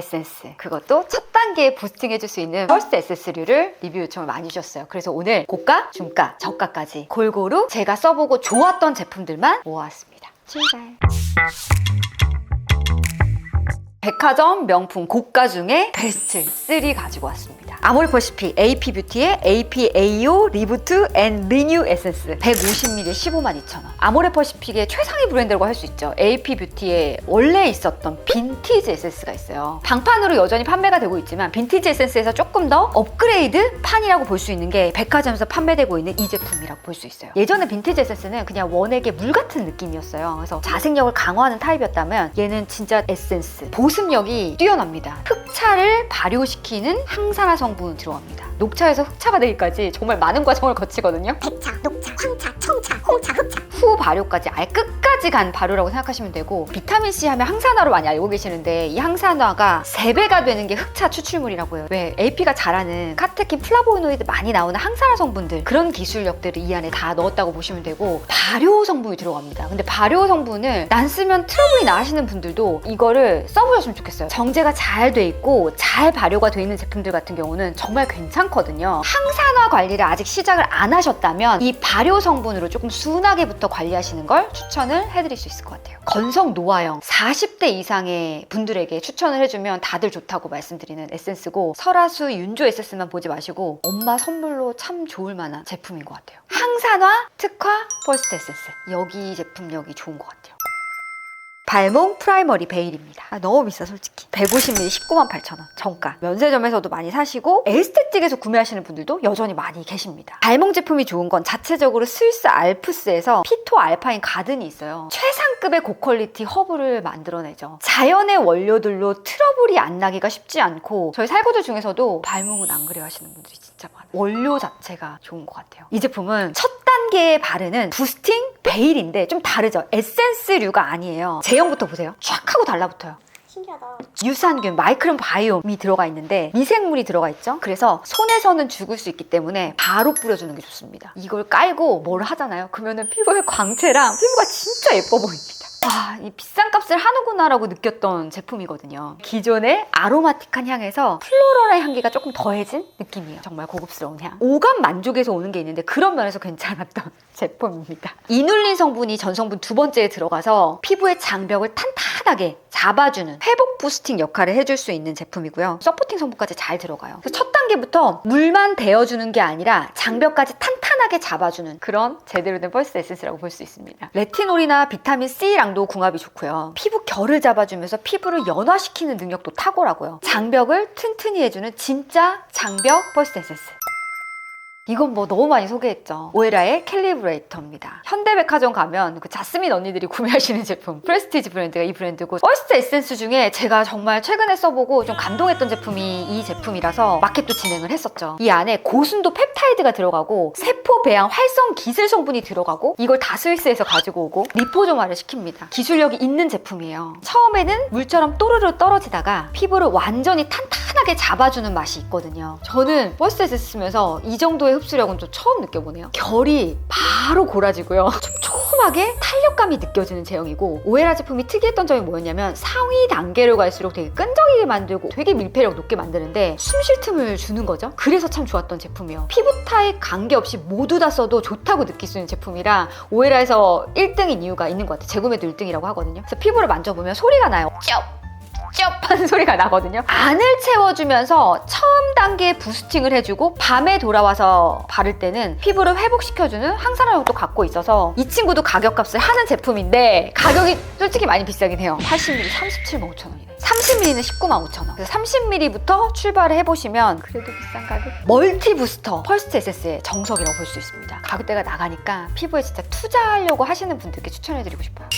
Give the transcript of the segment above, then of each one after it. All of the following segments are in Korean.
에센스, 그것도 첫 단계에 부스팅 해줄 수 있는 퍼스트 에센스류를 리뷰 요청을 많이 주셨어요. 그래서 오늘 고가, 중가, 저가까지 골고루 제가 써보고 좋았던 제품들만 모아왔습니다. 출발! 백화점 명품 고가 중에 베스트 3 가지고 왔습니다. 아모레퍼시픽 AP뷰티의 APAO 리부트 앤 리뉴 에센스 150ml 152,000원. 아모레퍼시픽의 최상위 브랜드라고 할 수 있죠. AP뷰티에 원래 있었던 빈티지 에센스가 있어요. 방판으로 여전히 판매가 되고 있지만 빈티지 에센스에서 조금 더 업그레이드 판이라고 볼 수 있는 게 백화점에서 판매되고 있는 이 제품이라고 볼 수 있어요. 예전에 빈티지 에센스는 그냥 원액의 물 같은 느낌이었어요. 그래서 자생력을 강화하는 타입이었다면 얘는 진짜 에센스, 보습력이 뛰어납니다. 흑차를 발효시키는 항산화 성분 들어갑니다. 녹차에서 흑차가 되기까지 정말 많은 과정을 거치거든요. 백차, 녹차, 황차, 청차, 홍차, 흑차. 후 발효까지 아예 끝까지 간 발효라고 생각하시면 되고, 비타민C 하면 항산화로 많이 알고 계시는데 이 항산화가 3배가 되는 게 흑차 추출물이라고 해요. 왜? AP가 잘하는 카테킨, 플라보노이드 많이 나오는 항산화 성분들, 그런 기술력들을 이 안에 다 넣었다고 보시면 되고, 발효 성분이 들어갑니다. 근데 발효 성분을 난 쓰면 트러블이 나 하시는 분들도 이거를 써보셨으면 좋겠어요. 정제가 잘 돼 있고 잘 발효가 돼 있는 제품들 같은 경우는 정말 괜찮거든요. 항산화 관리를 아직 시작을 안 하셨다면 이 발효 성분으로 조금 순하게부터 관리하시는 걸 추천을 해드릴 수 있을 것 같아요. 건성 노화형 40대 이상의 분들에게 추천을 해주면 다들 좋다고 말씀드리는 에센스고, 설화수 윤조 에센스만 보지 마시고 엄마 선물로 참 좋을 만한 제품인 것 같아요. 항산화 특화 퍼스트 에센스, 여기 제품력이 좋은 것 같아요. 발몽 프라이머리 베일입니다. 너무 비싸 솔직히. 150ml 198,000원 정가. 면세점에서도 많이 사시고 에스테틱에서 구매하시는 분들도 여전히 많이 계십니다. 발몽 제품이 좋은 건 자체적으로 스위스 알프스에서 피토 알파인 가든이 있어요. 최상급의 고퀄리티 허브를 만들어내죠. 자연의 원료들로 트러블이 안 나기가 쉽지 않고, 저희 살구들 중에서도 발몽은 안 그래 하시는 분들이 진짜 많아요. 원료 자체가 좋은 것 같아요. 이 제품은 첫 단계에 바르는 부스팅 베일인데 좀 다르죠. 에센스류가 아니에요. 제형부터 보세요. 쫙 하고 달라붙어요. 신기하다. 유산균, 마이크론 바이옴이 들어가 있는데 미생물이 들어가 있죠. 그래서 손에서는 죽을 수 있기 때문에 바로 뿌려주는 게 좋습니다. 이걸 깔고 뭘 하잖아요. 그러면은 피부의 광채랑 피부가 진짜 예뻐 보입니다. 아, 이 비싼 값을 하는구나라고 느꼈던 제품이거든요. 기존의 아로마틱한 향에서 플로럴의 향기가 조금 더해진 느낌이에요. 정말 고급스러운 향. 오감 만족에서 오는 게 있는데 그런 면에서 괜찮았던 제품입니다. 이눌린 성분이 전성분 2번째에 들어가서 피부의 장벽을 탄탄하게 잡아주는 회복 부스팅 역할을 해줄 수 있는 제품이고요. 서포팅 성분까지 잘 들어가요. 그래서 첫 단계부터 물만 데워주는 게 아니라 장벽까지 탄탄하게 잡아주는 그런 제대로 된 퍼스트 에센스라고 볼 수 있습니다. 레티놀이나 비타민 C랑도 궁합이 좋고요. 피부 결을 잡아주면서 피부를 연화시키는 능력도 탁월하고요. 장벽을 튼튼히 해주는 진짜 장벽 퍼스트 에센스. 이건 뭐 너무 많이 소개했죠. 오에라의 캘리브레이터입니다. 현대백화점 가면 그 자스민 언니들이 구매하시는 제품, 프레스티지 브랜드가 이 브랜드고, 퍼스트 에센스 중에 제가 정말 최근에 써보고 좀 감동했던 제품이 이 제품이라서 마켓도 진행을 했었죠. 이 안에 고순도 펩타이드가 들어가고 세포 배양 활성 기술 성분이 들어가고, 이걸 다 스위스에서 가지고 오고 리포조마를 시킵니다. 기술력이 있는 제품이에요. 처음에는 물처럼 또르르 떨어지다가 피부를 완전히 탄탄하게 잡아주는 맛이 있거든요. 저는 퍼스트 에센스 쓰면서 이 정도의 흡수력은 좀 처음 느껴보네요. 결이 바로 골아지고요. 촘촘하게 탄력감이 느껴지는 제형이고, 오에라 제품이 특이했던 점이 뭐였냐면 상위 단계로 갈수록 되게 끈적이게 만들고 되게 밀폐력 높게 만드는데 숨 쉴 틈을 주는 거죠. 그래서 참 좋았던 제품이에요. 피부 타입 관계없이 모두 다 써도 좋다고 느낄 수 있는 제품이라 오에라에서 1등인 이유가 있는 것 같아요. 재구매도 1등이라고 하거든요. 그래서 피부를 만져보면 소리가 나요. 쩝! 소리가 나거든요. 안을 채워주면서 처음 단계에 부스팅을 해주고, 밤에 돌아와서 바를 때는 피부를 회복시켜주는 항산화력도 갖고 있어서 이 친구도 가격값을 하는 제품인데 가격이 솔직히 많이 비싸긴 해요. 80ml 375,000원이네. 30ml는 195,000원. 그래서 30ml부터 출발을 해보시면 그래도 비싼 가격. 멀티 부스터 퍼스트 에센스의 정석이라고 볼 수 있습니다. 가격대가 나가니까 피부에 진짜 투자하려고 하시는 분들께 추천해드리고 싶어요.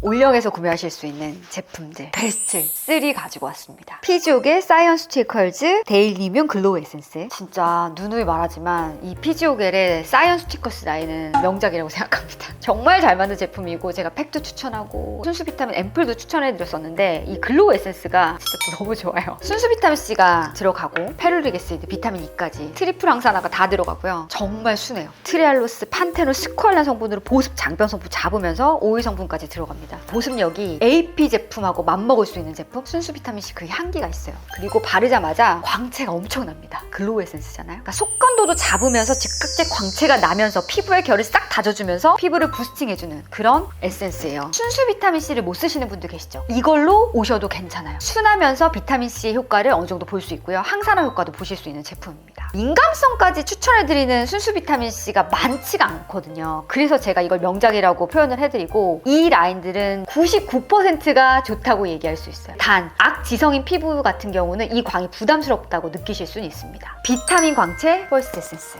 올영에서 구매하실 수 있는 제품들 베스트 3 가지고 왔습니다. 피지옥의 사이언스 스티커즈 데일리뮨 글로우 에센스. 진짜 누누이 말하지만 이 피지오겔의 사이언스 스티커스 라인은 명작이라고 생각합니다. 정말 잘 만든 제품이고, 제가 팩도 추천하고 순수 비타민 앰플도 추천해드렸었는데 이 글로우 에센스가 진짜 또 너무 좋아요. 순수 비타민 C가 들어가고 페룰릭 애시드, 비타민 E까지 트리플 항산화가 다 들어가고요. 정말 순해요. 트레알로스, 판테놀, 스쿠알란 성분으로 보습, 장변 성분 잡으면서 오일 성분까지 들어갑니다. 제품입니다. 보습력이 AP 제품하고 맞먹을 수 있는 제품. 순수 비타민C 그 향기가 있어요. 그리고 바르자마자 광채가 엄청납니다. 글로우 에센스잖아요. 그러니까 속건도도 잡으면서 즉각적 광채가 나면서 피부의 결을 싹 다져주면서 피부를 부스팅해주는 그런 에센스예요. 순수 비타민C를 못 쓰시는 분들 계시죠? 이걸로 오셔도 괜찮아요. 순하면서 비타민C의 효과를 어느 정도 볼 수 있고요. 항산화 효과도 보실 수 있는 제품입니다. 민감성까지 추천해드리는 순수 비타민C가 많지가 않거든요. 그래서 제가 이걸 명작이라고 표현을 해드리고 이 라인들은 99%가 좋다고 얘기할 수 있어요. 단 악지성인 피부 같은 경우는 이 광이 부담스럽다고 느끼실 수는 있습니다. 비타민 광채 펄스 에센스,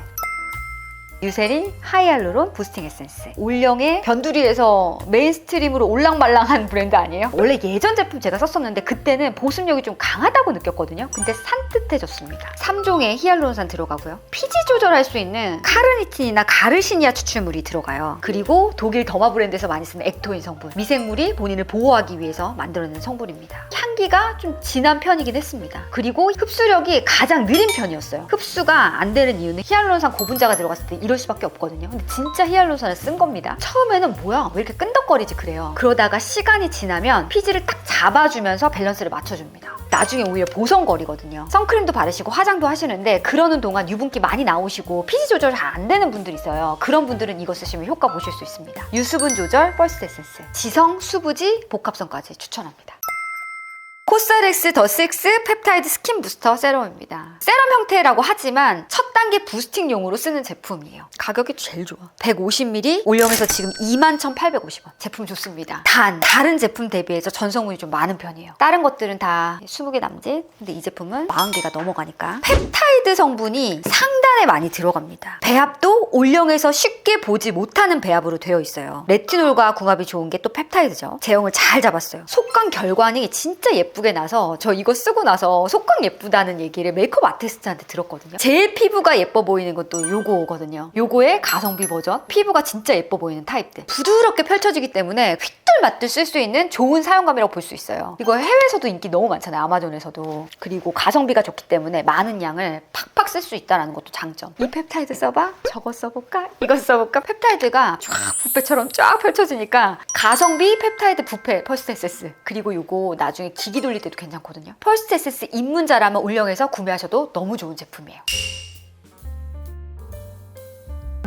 유세린 하이알루론 부스팅 에센스. 올영의 변두리에서 메인스트림으로 올랑말랑한 브랜드 아니에요? 원래 예전 제품 제가 썼었는데 그때는 보습력이 좀 강하다고 느꼈거든요. 근데 산뜻해졌습니다. 3종의 히알루론산 들어가고요. 피지 조절할 수 있는 카르니틴이나 가르시니아 추출물이 들어가요. 그리고 독일 더마 브랜드에서 많이 쓰는 액토인 성분. 미생물이 본인을 보호하기 위해서 만들어낸 성분입니다. 향기가 좀 진한 편이긴 했습니다. 그리고 흡수력이 가장 느린 편이었어요. 흡수가 안 되는 이유는 히알루론산 고분자가 들어갔을 때 이럴 수밖에 없거든요. 근데 진짜 히알루론산을 쓴 겁니다. 처음에는 뭐야 왜 이렇게 끈덕거리지 그래요. 그러다가 시간이 지나면 피지를 딱 잡아주면서 밸런스를 맞춰줍니다. 나중에 오히려 보송거리거든요. 선크림도 바르시고 화장도 하시는데 그러는 동안 유분기 많이 나오시고 피지 조절 잘 안 되는 분들이 있어요. 그런 분들은 이거 쓰시면 효과 보실 수 있습니다. 유수분 조절 펄스 에센스, 지성, 수부지, 복합성까지 추천합니다. 코스알엑스 더 식스 펩타이드 스킨 부스터 세럼입니다. 세럼 형태라고 하지만 첫 단계 부스팅용으로 쓰는 제품이에요. 가격이 제일 좋아. 150ml 올영에서 지금 21,850원. 제품 좋습니다. 단 다른 제품 대비해서 전성분이 좀 많은 편이에요. 다른 것들은 다 20개 남짓. 근데 이 제품은 40개가 넘어가니까 펩타이드 성분이 상단에 많이 들어갑니다. 배합도 올영에서 쉽게 보지 못하는 배합으로 되어 있어요. 레티놀과 궁합이 좋은 게 또 펩타이드죠. 제형을 잘 잡았어요. 속광 결과는 진짜 예쁘게 나서 저 이거 쓰고 나서 속광 예쁘다는 얘기를 메이크업 아티스트한테 들었거든요. 제일 피부가 예뻐 보이는 것도 요거거든요. 요거의 가성비 버전. 피부가 진짜 예뻐 보이는 타입들. 부드럽게 펼쳐지기 때문에 휘뚤마뚤 쓸 수 있는 좋은 사용감이라고 볼 수 있어요. 이거 해외에서도 인기 너무 많잖아요. 아마존에서도. 그리고 가성비가 좋기 때문에 많은 양을 팍팍 쓸 수 있다는 것도 장점. 이 펩타이드 써봐? 저거 써볼까? 이거 써볼까? 펩타이드가 쫙 붓배처럼 쫙 펼쳐지니까 가성비 펩타이드 붓페 펄스 에센스. 그리고 요거 나중에 기기 돌릴 때도 괜찮거든요. 펄스 에센스 입문자라면 올영에서 구매하셔도 너무 좋은 제품이에요.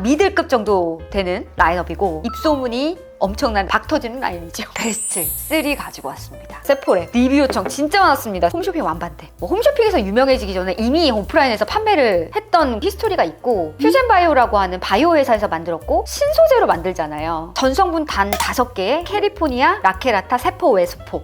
미들급 정도 되는 라인업이고 입소문이 엄청난 박 터지는 라인이죠. 베스트 3 가지고 왔습니다. 세포레 리뷰 요청 진짜 많았습니다. 홈쇼핑 완반대. 홈쇼핑에서 유명해지기 전에 이미 오프라인에서 판매를 했던 히스토리가 있고 퓨전바이오라고 하는 바이오 회사에서 만들었고 신소재로 만들잖아요. 전성분 단 5개에 캐리포니아, 라케라타, 세포, 웨스포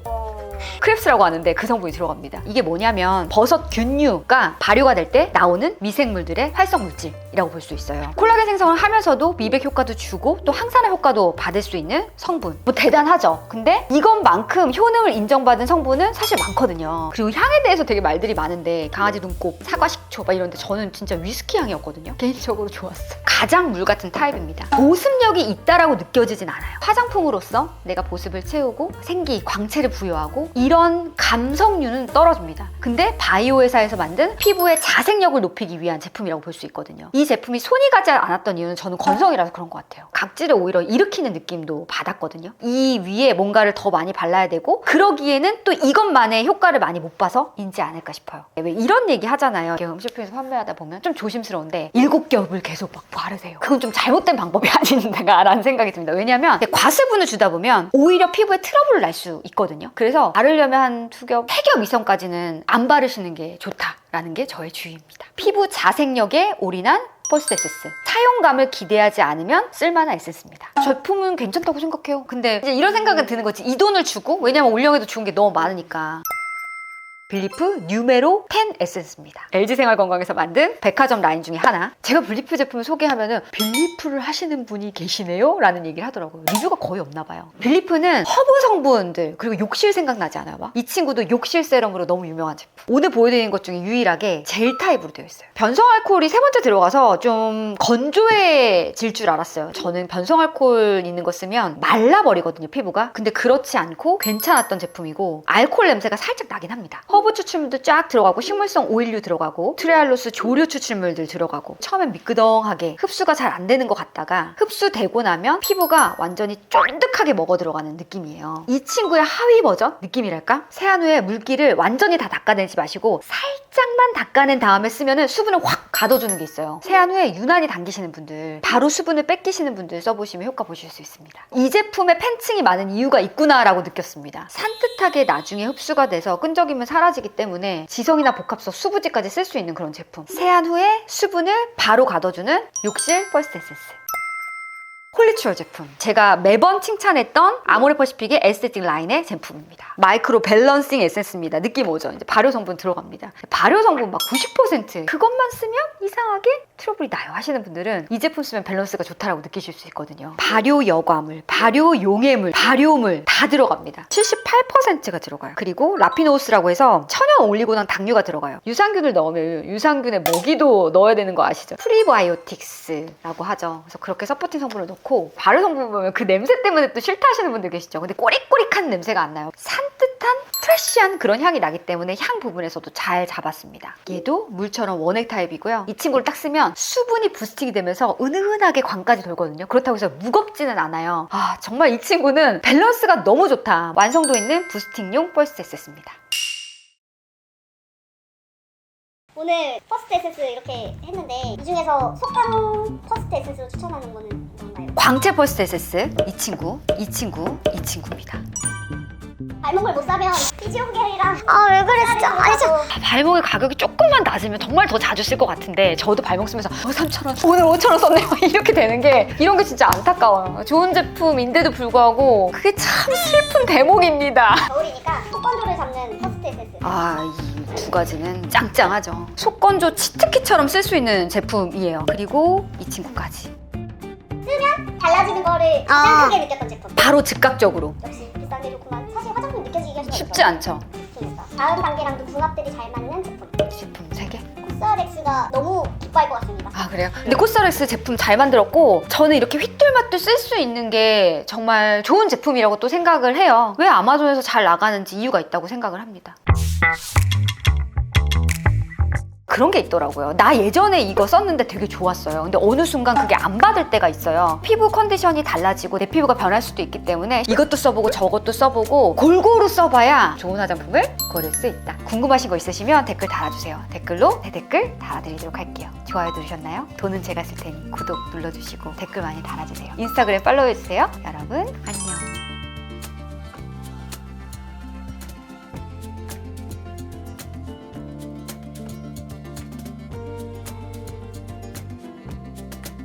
크랩스라고 하는데 그 성분이 들어갑니다. 이게 뭐냐면 버섯 균류가 발효가 될 때 나오는 미생물들의 활성 물질이라고 볼 수 있어요. 콜라겐 생성을 하면서도 미백 효과도 주고 또 항산화 효과도 받을 수 있는 성분. 뭐 대단하죠. 근데 이것만큼 효능을 인정받은 성분은 사실 많거든요. 그리고 향에 대해서 되게 말들이 많은데 강아지 눈곱, 사과 식초 막 이런데 저는 진짜 위스키 향이었거든요. 개인적으로 좋았어. 가장 물 같은 타입입니다. 보습력이 있다라고 느껴지진 않아요. 화장품으로서 내가 보습을 채우고 생기, 광채를 부여하고 이런 감성류는 떨어집니다. 근데 바이오 회사에서 만든 피부의 자생력을 높이기 위한 제품이라고 볼 수 있거든요. 이 제품이 손이 가지 않았던 이유는 저는 건성이라서 그런 것 같아요. 각질을 오히려 일으키는 느낌도 받았거든요. 이 위에 뭔가를 더 많이 발라야 되고 그러기에는 또 이것만의 효과를 많이 못 봐서인지 않을까 싶어요. 왜 이런 얘기 하잖아요. 홈쇼핑에서 판매하다 보면 좀 조심스러운데 7겹을 계속 막 바르세요. 그건 좀 잘못된 방법이 아닌가라는 생각이 듭니다. 왜냐면 과수분을 주다 보면 오히려 피부에 트러블을 날 수 있거든요. 그래서 바르려면 한 2겹, 3겹 이상까지는 안 바르시는 게 좋다라는 게 저의 주의입니다. 피부 자생력에 올인한 펄스 에센스. 사용감을 기대하지 않으면 쓸만한 에센스입니다. 제품은 괜찮다고 생각해요. 근데 이제 이런 생각은 드는 거지. 이 돈을 주고, 왜냐면 올영에도 좋은 게 너무 많으니까. 블리프 뉴메로 10 에센스입니다. LG생활건강에서 만든 백화점 라인 중에 하나. 제가 블리프 제품을 소개하면은 블리프를 하시는 분이 계시네요? 라는 얘기를 하더라고요. 리뷰가 거의 없나 봐요. 블리프는 허브 성분들 그리고 욕실 생각나지 않아요? 막? 이 친구도 욕실 세럼으로 너무 유명한 제품. 오늘 보여드리는 것 중에 유일하게 젤 타입으로 되어 있어요. 변성알코올이 3번째 들어가서 좀 건조해질 줄 알았어요. 저는 변성알코올 있는 거 쓰면 말라버리거든요, 피부가. 근데 그렇지 않고 괜찮았던 제품이고 알코올 냄새가 살짝 나긴 합니다. 허브 허브 추출물도 쫙 들어가고 식물성 오일류 들어가고 트레알로스 조류 추출물들 들어가고 처음엔 미끄덩하게 흡수가 잘 안 되는 것 같다가 흡수되고 나면 피부가 완전히 쫀득하게 먹어 들어가는 느낌이에요. 이 친구의 하위 버전 느낌이랄까? 세안 후에 물기를 완전히 다 닦아내지 마시고 살짝만 닦아낸 다음에 쓰면은 수분을 확 가둬주는 게 있어요. 세안 후에 유난히 당기시는 분들, 바로 수분을 뺏기시는 분들 써보시면 효과 보실 수 있습니다. 이 제품에 팬층이 많은 이유가 있구나라고 느꼈습니다. 산뜻하게 나중에 흡수가 돼서 끈적이면 사라지기 때문에 지성이나 복합성 수부지까지 쓸 수 있는 그런 제품. 세안 후에 수분을 바로 가둬주는 욕실 퍼스트 에센스. 홀리추얼 제품. 제가 매번 칭찬했던 아모레퍼시픽의 에스테틱 라인의 제품입니다. 마이크로 밸런싱 에센스입니다. 느낌 오죠? 이제 발효 성분 들어갑니다. 발효 성분 막 90% 그것만 쓰면 이상하게 트러블이 나요 하시는 분들은 이 제품 쓰면 밸런스가 좋다라고 느끼실 수 있거든요. 발효 여과물, 발효 용해물, 발효물 다 들어갑니다. 78%가 들어가요. 그리고 라피노스라고 해서 천연 올리고당 당류가 들어가요. 유산균을 넣으면 유산균의 먹이도 넣어야 되는 거 아시죠? 프리바이오틱스라고 하죠. 그래서 그렇게 서포팅 성분을 넣고 발효 성분 보면 그 냄새 때문에 또 싫다 하시는 분들 계시죠. 근데 꼬릭꼬릭한 냄새가 안 나요. 산뜻한 프레쉬한 그런 향이 나기 때문에 향 부분에서도 잘 잡았습니다. 얘도 물처럼 원액 타입이고요. 이 친구를 딱 쓰면 수분이 부스팅이 되면서 은은하게 광까지 돌거든요. 그렇다고 해서 무겁지는 않아요. 아, 정말 이 친구는 밸런스가 너무 좋다. 완성도 있는 부스팅용 퍼스트 에센스입니다. 오늘 퍼스트 에센스 이렇게 했는데 이 중에서 속광 퍼스트 에센스로 추천하는 거는 뭔가요? 광채 퍼스트 에센스 이 친구입니다. 발목을 못 사면 피지오겔이랑 왜 그래 진짜 아니 저 발목의 가격이 조금만 낮으면 정말 더 자주 쓸 것 같은데 저도 발목 쓰면서 3,000원 오늘 5,000원 썼네요 이렇게 되는 게 이런 게 진짜 안타까워요. 좋은 제품인데도 불구하고 그게 참 슬픈 대목입니다. 겨울이니까 속건조를 잡는 퍼스트 에센스. 이 두 가지는 짱짱하죠. 속건조 치트키처럼 쓸 수 있는 제품이에요. 그리고 이 친구까지 달라지는 거를 가장 크게 느꼈던 제품. 바로 즉각적으로. 역시 비싼 게 좋구만. 사실 화장품 느껴지기가 쉽지 않죠. 그러니까 다음 단계랑도 궁합들이 잘 맞는 제품. 제품 3개. 코스알엑스가 너무 기뻐할 것 같습니다. 아 그래요? 근데 코스알엑스 제품 잘 만들었고 저는 이렇게 휘뚤마뚤 쓸 수 있는 게 정말 좋은 제품이라고 또 생각을 해요. 왜 아마존에서 잘 나가는지 이유가 있다고 생각을 합니다. 그런 게 있더라고요. 나 예전에 이거 썼는데 되게 좋았어요. 근데 어느 순간 그게 안 받을 때가 있어요. 피부 컨디션이 달라지고 내 피부가 변할 수도 있기 때문에 이것도 써보고 저것도 써보고 골고루 써봐야 좋은 화장품을 고를 수 있다. 궁금하신 거 있으시면 댓글 달아주세요. 댓글로 제 댓글 달아드리도록 할게요. 좋아요 누르셨나요? 돈은 제가 쓸 테니 구독 눌러주시고 댓글 많이 달아주세요. 인스타그램 팔로우해주세요. 여러분 안녕.